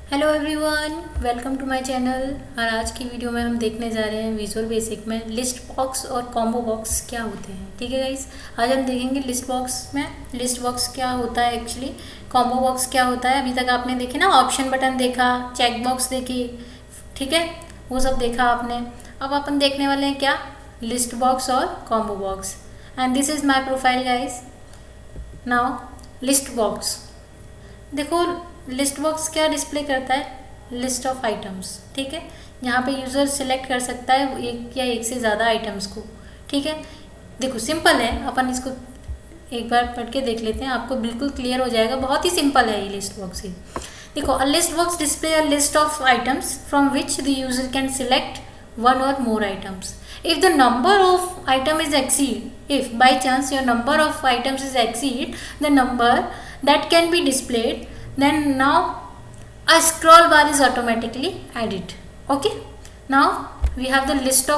Hello everyone, welcome to my channel. और आज की वीडियो में हम देखने जा रहे हैं विजुअल बेसिक में लिस्ट बॉक्स और कॉम्बो बॉक्स क्या होते हैं। ठीक है गाइस, आज हम देखेंगे लिस्ट बॉक्स में लिस्ट बॉक्स क्या होता है एक्चुअली, कॉम्बो बॉक्स क्या होता है। अभी तक आपने देखे ना, ऑप्शन बटन देखा, चेक बॉक्स देखी, ठीक है, वो सब देखा आपने। अब अपन देखने वाले हैं क्या, लिस्ट बॉक्स और combo box. And this is my profile guys. Now list box, देखो लिस्ट बॉक्स क्या डिस्प्ले करता है, लिस्ट ऑफ आइटम्स। ठीक है, यहाँ पे यूज़र सिलेक्ट कर सकता है एक या एक से ज़्यादा आइटम्स को। ठीक है, देखो सिंपल है, अपन इसको एक बार पढ़ के देख लेते हैं, आपको बिल्कुल क्लियर हो जाएगा। बहुत ही सिंपल है ये लिस्ट बॉक्स ही। देखो, a list box display a list of items from which the user can select one or more items. If the number of item is exceed, if by chance your number of items is exceed the number that can be displayed, then now a scroll bar is automatically added. Okay, now we have the list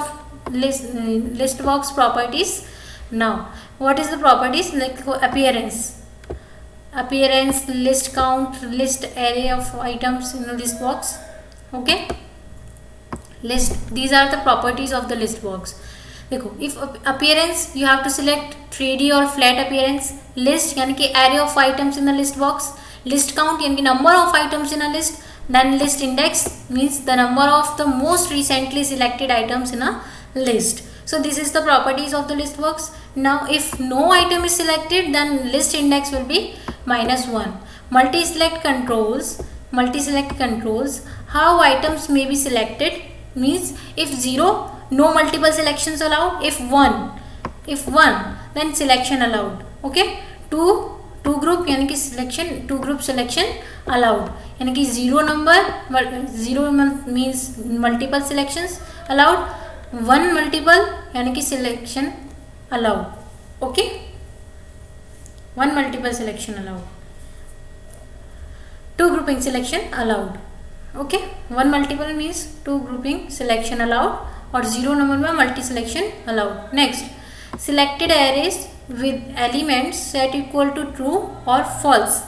box properties. Now what is the properties? Like appearance, list count, list array of items in a list box. Okay, list, these are the properties of the list box. देखो, if appearance you have to select 3D or flat appearance. list यानी कि array of items in the list box. list count यानी कि number of items in a list. then list index means the number of the most recently selected items in a list. So this is the properties of the list box. Now if no item is selected, then list index will be -1. multi-select controls how items may be selected means if 0, no multiple selections allowed. if 1, then selection allowed. Okay, 2 group यानी कि selection, 2 group selection allowed. यानी कि 0 means multiple selections allowed. 1 multiple यानी कि selection allowed. Okay, 1 multiple selection allowed. 2 grouping selection allowed. Okay, 1 multiple means 2 grouping selection allowed, और 0 number में multi selection allowed. Next, selected arrays with elements set equal to true और false.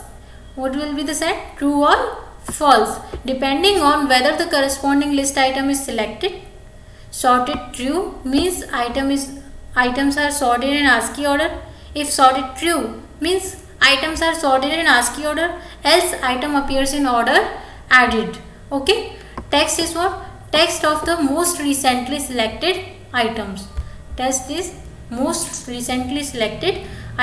What will be the set? True और false, depending on whether the corresponding list item is selected. sorted true means items are sorted in ASCII order. if sorted true means items are sorted in ASCII order, else item appears in order added. Okay, text is what? Text of the most recently selected items. Text is most recently selected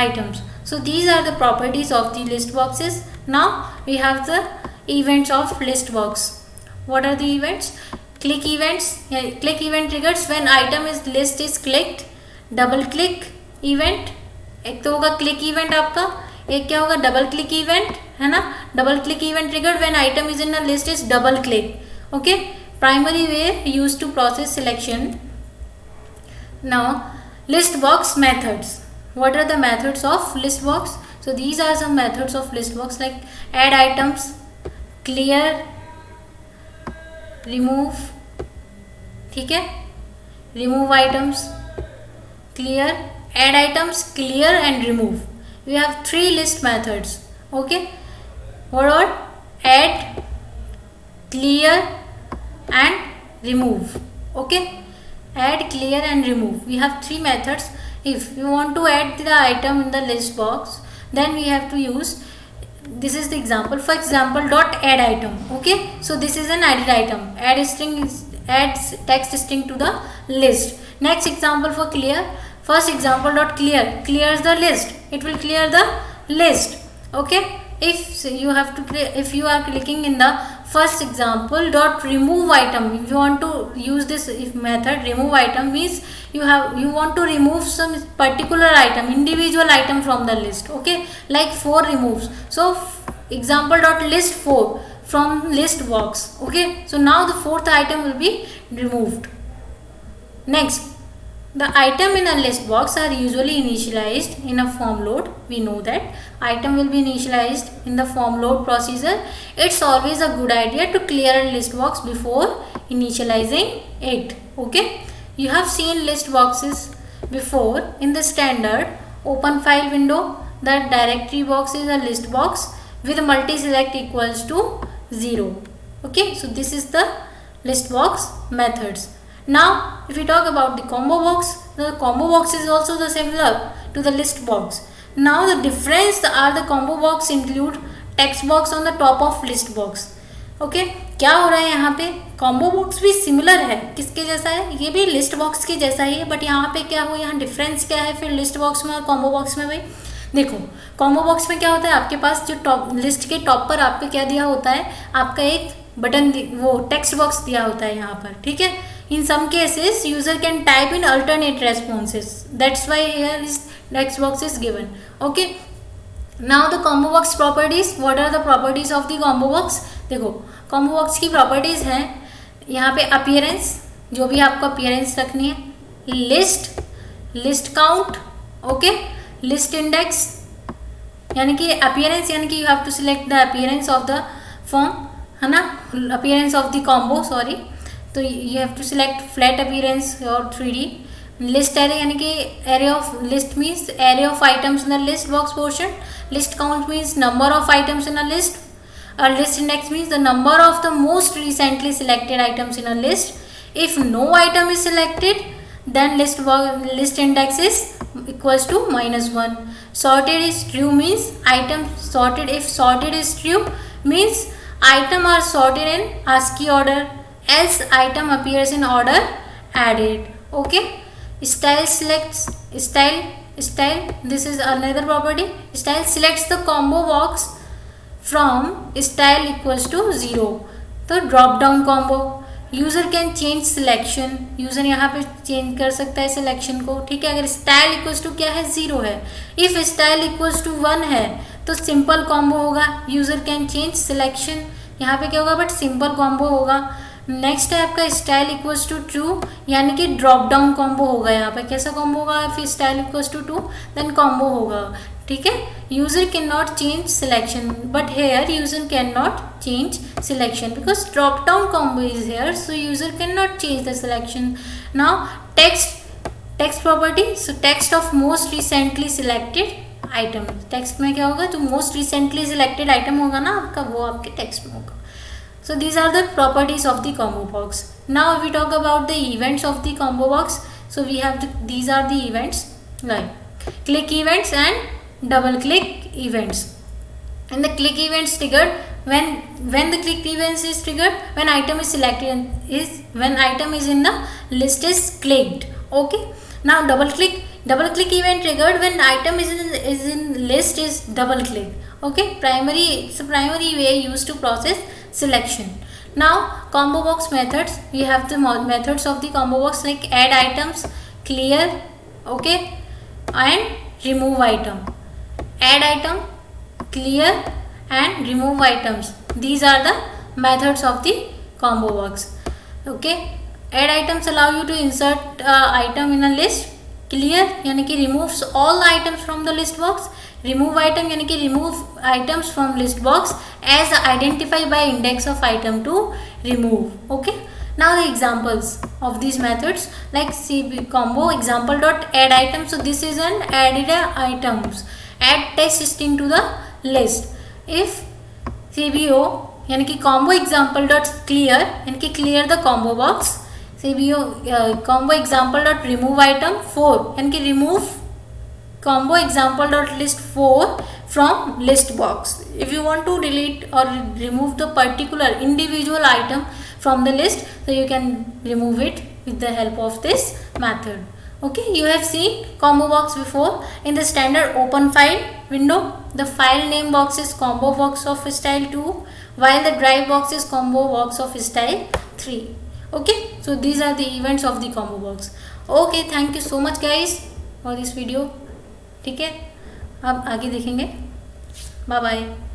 items. So these are the properties of the list boxes. Now we have the events of list box. What are the events? Click events. Click event triggers when item is list is clicked. double click event, एक तो होगा click event आपका, एक क्या होगा, double click event, है ना. Double click event triggered when item is in a list is double click. Okay, primary way used to process selection. Now list box methods. What are the methods of list box? So these are some methods of list box like add items, clear, remove. ठीक है, remove items, clear, add items, clear and remove. We have 3 list methods. Okay, what are? Add, clear and remove. Okay, add, clear and remove. We have 3 methods. If you want to add the item in the list box, then we have to use, this is the example. For example, dot add item. Okay, so this is an added item. Add string adds text string to the list. Next example for clear. First example dot clears the list. It will clear the list. Okay, if you are clicking in the first example dot remove item, if you want to use this method, remove item means you want to remove some particular item, individual item from the list. Okay, like 4 removes. So example dot list 4 from list box. Okay, so now the 4th item will be removed. Next, the item in a list box are usually initialized in a form load. We know that item will be initialized in the form load procedure. It's always a good idea to clear a list box before initializing it. Okay, you have seen list boxes before in the standard open file window. The directory box is a list box with multi select equals to 0. Okay, so this is the list box methods. Now if we talk about the combo box, the combo box is also the similar to the list box. Now the difference are the combo box include text box on the top of list box. Okay क्या हो रहा है यहाँ पे, combo box भी similar है, किसके जैसा है, ये भी लिस्ट बॉक्स के जैसा ही है, बट यहाँ पे क्या हो, यहाँ डिफरेंस क्या है फिर लिस्ट बॉक्स में और कॉम्बो बॉक्स में भाई। देखो कॉम्बो बॉक्स में क्या होता है, आपके पास जो टॉप लिस्ट के टॉप पर आपको क्या दिया होता है, आपका एक बटन वो टेक्स्ट बॉक्स दिया होता है यहाँ पर, ठीक है। In some cases user can type in alternate responses, that's why here is text box is given. Okay, now the combo box properties, what are the properties of the combo box. देखो combo box की properties हैं यहाँ पे, appearance, जो भी आपको appearance रखनी है, list, list count, okay, list index, यानी कि अपीयरेंस यानी कि you have to select the appearance of the form, है ना, appearance of the combo, sorry, तो you have to select flat appearance और 3D। लिस्ट एरे यानी कि array of list means array of items in the list box portion, list count means number of items in a list, a list index means the number of the most recently selected items in a list. If no item is selected, then list index is equals to -1. Sorted is true means item sorted, if sorted is true means item are sorted in ASCII order, else item appears in order added. Okay, style selects, style this is another property, style selects the combo box from style equals to 0, तो drop down combo, user can change selection, user यहाँ पे change कर सकता है selection को, ठीक है। अगर स्टाइल इक्वल्स टू क्या है, 0 है, इफ स्टाइल इक्वल्स टू 1 है तो सिंपल कॉम्बो होगा, यूजर कैन चेंज सिलेक्शन, यहाँ पे क्या होगा बट सिंपल कॉम्बो होगा। नेक्स्ट है आपका स्टाइल इक्वल्स टू ट्रू, यानी कि ड्रॉप डाउन कॉम्बो होगा, यहाँ पे कैसा कॉम्बो होगा, फिर style equals to 2 then combo होगा, ठीक है। User can not change selection, but here user can not change selection because drop down combo is here, so user can not change the selection. Now text property, so text of most recently selected item, text में क्या होगा, जो most recently selected item होगा ना आपका, वो आपके text में होगा। So these are the properties of the combo box. Now we talk about the events of the combo box. So we have these are the events like click events and double click events. And the click events triggered when the click events is triggered when item is selected and is when item is in the list is clicked. Okay. Now double click event triggered when item is in list is double click. Okay. It's a primary way used to process selection. Now combo box methods, we have the methods of the combo box like add items, clear, okay, and remove item. Add item, clear and remove items, these are the methods of the combo box. Okay, add items allow you to insert item in a list, clear यानी कि removes all items from the list box, remove item यानी कि remove items from list box as identified by index of item to remove. Okay, now the examples of these methods like CB combo example dot add item, so this is an added items, add text string to the list. If CBO यानी कि combo example dot clear यानी कि clear the combo box, CBO combo example dot remove item 4 यानी कि remove combo example dot list 4 from list box. If you want to delete or remove the particular individual item from the list, so you can remove it with the help of this method. Okay, you have seen combo box before in the standard open file window. The file name box is combo box of style 2 while the drive box is combo box of style 3. Okay, so these are the events of the combo box. Okay, thank you so much guys for this video. ठीक है, अब आगे देखेंगे, bye bye.